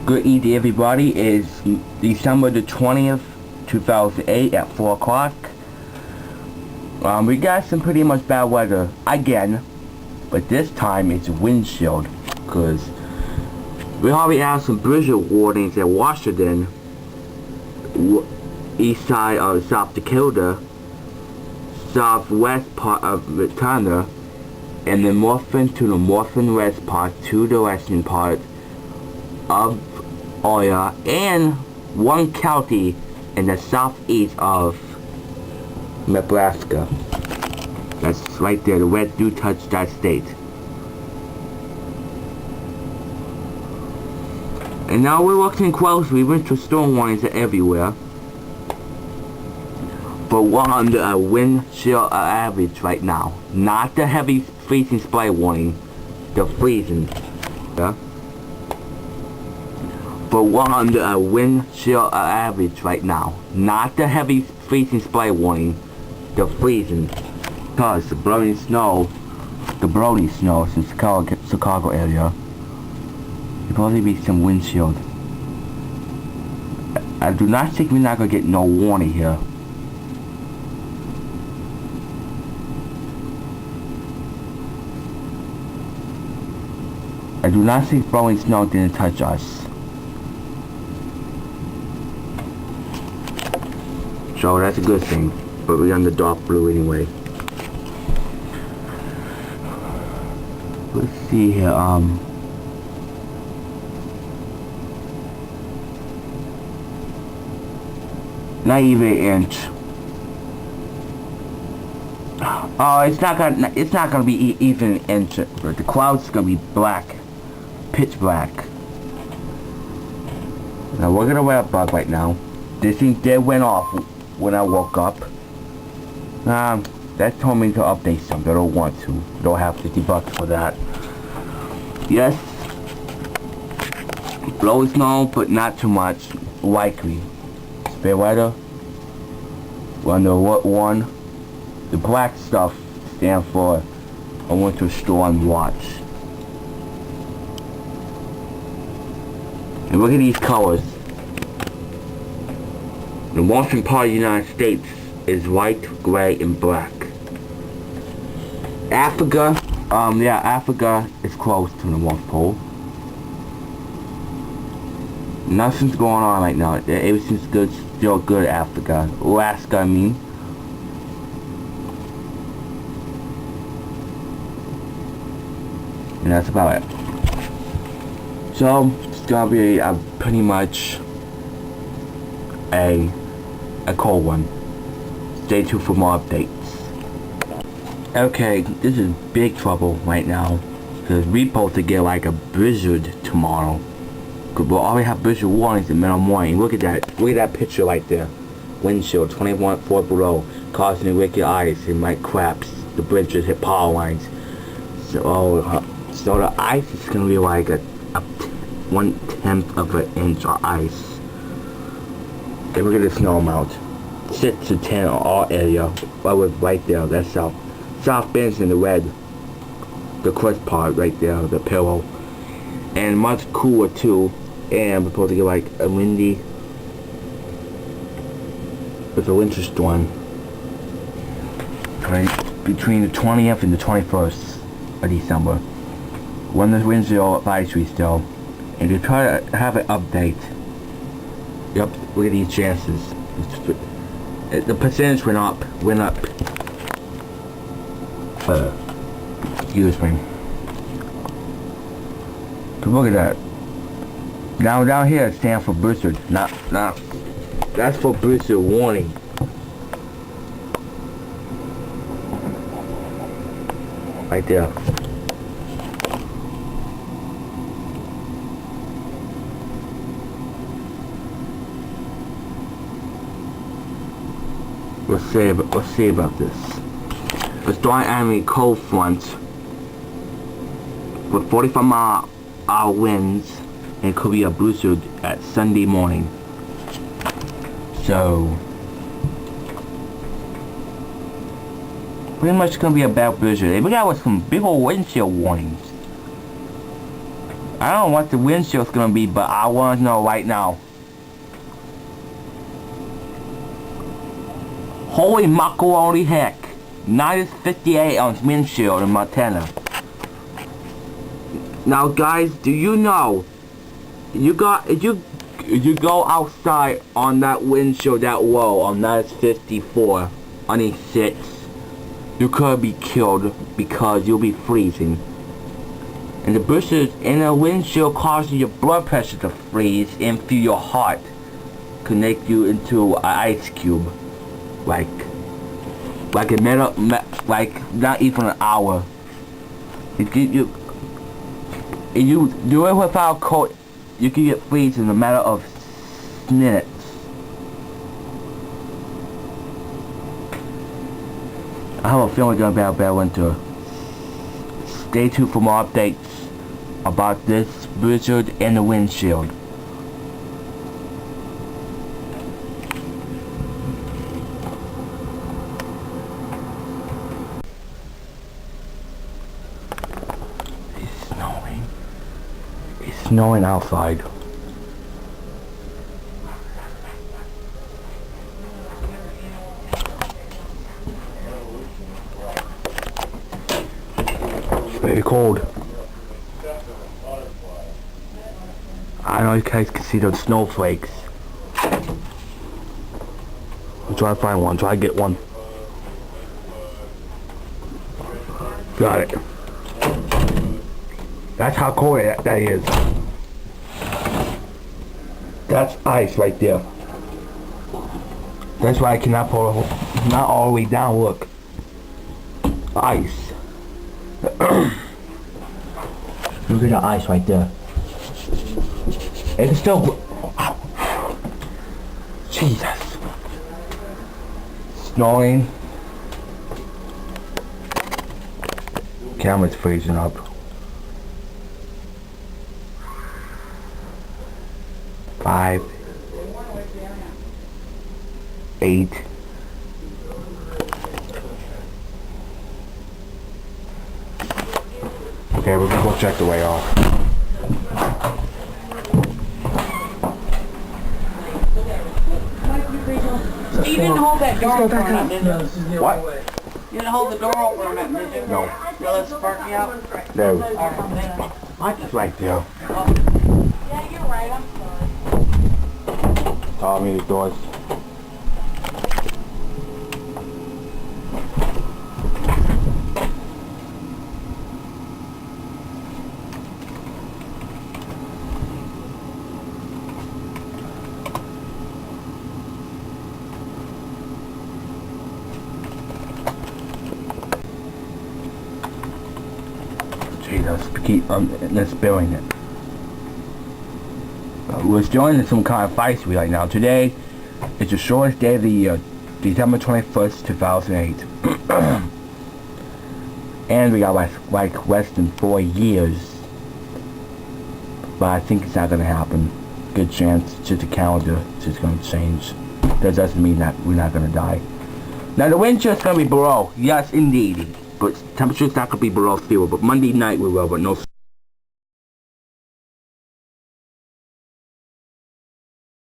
Good evening, everybody. It's December the 20th, 2008 at 4 o'clock. We got some pretty much bad weather again, but this time it's windshield, because we already have some blizzard warnings at Washington, east side of South Dakota, southwest part of Montana, and the northern to the northwest part to the western part of Iowa, and one county in the southeast of Nebraska. That's right there. The red do touch that state. And now we're looking closely. Winter storm warnings are everywhere. But we're under a wind chill average right now. Not the heavy freezing spray warning. The freezing. Yeah? But we're under a wind chill average right now. Not the heavy freezing spray warning. The freezing. Because the blowing snow in Chicago area, there'll probably be some windshield. I do not think we're not going to get no warning here. I do not think blowing snow didn't touch us. So that's a good thing, but we're on the dark blue anyway. Let's see here, not even an inch. Oh, it's not gonna be even an inch. But the cloud's gonna be black, pitch black. Now we're gonna wear a bug right now. This thing did went off when I woke up. That told me to update something. I don't want to. Don't have $50 for that. Yes. Blow snow, but not too much. Likely. Spare weather. Wonder what one. The black stuff stands for a winter storm watch. And look at these colors. The western part of the United States is white, gray, and black. Africa, Africa is close to the North Pole. Nothing's going on right now. Everything's good, still good, Africa. Alaska, I mean. And that's about it. So, it's gonna be pretty much a cold one. Stay tuned for more updates. Okay, this is big trouble right now, because we're supposed to get like a blizzard tomorrow. Because we'll already have blizzard warnings in the morning. Look at that picture right there. Windshield 21.4 below, causing wicked ice and like craps. The bridges hit power lines. So the ice is gonna be like a 1/10 of an inch of ice. And look at the snow amount. 6 to 10 on our area. Right there, that's South Bend's in the red. The crust part right there, the pillow. And much cooler too. And we're supposed to get like a windy with a winter storm. Right between the 20th and the 21st of December. When the winds are advisory still. And to try to have an update. Yep, look at these chances. The percentage went up. Excuse me. Look at that. Now down here it stands for blizzard. Not. That's for blizzard warning. Right there. Let's see about this. A strong enemy cold front with 45-mile-hour winds, and it could be a blizzard at Sunday morning. So pretty much gonna be a bad blizzard. We got some big old windshield warnings. I don't know what the windshield's gonna be, but I want to know right now. Holy macaroni heck. Nice 58-ounce windshield in Montana. Now guys, do you know, if you go outside on that windshield that low on that 54 on a 6, you could be killed because you'll be freezing. And the bushes in the windshield causes your blood pressure to freeze and feel your heart could make you into an ice cube. Like a minute, like not even an hour. If you do it without coat, you can get freeze in a matter of minutes. I have a feeling it's gonna be a bad winter. Stay tuned for more updates about this blizzard and the windshield. It's snowing. It's snowing outside. Very cold. I know you guys can see those snowflakes. I'll try to find one, try to get one. Got it. That's how cold that is. That's ice right there. That's why I cannot pull not all the way down, look. Ice. Look at the ice right there. It's still... Ow. Jesus. Snowing. Camera's freezing up. 5, 8. Okay, we're gonna go check the way off. You didn't hold that door open on that, did you? What? You didn't hold the door open on that, did you? No. You let spark you out? No. Alright. What? Right there. Yeah, you're right, I'm sorry. Tell me the doors. Let's burying it. We're still in some kind of fight right now. Today is the shortest day of the year, December 21st, 2008. And we got like less than 4 years. But I think it's not gonna happen. Good chance, it's just a calendar, it's just gonna change. That doesn't mean that we're not gonna die. Now the wind chill's gonna be below, yes indeed. But temperature's not gonna be below 0, but Monday night we will, but no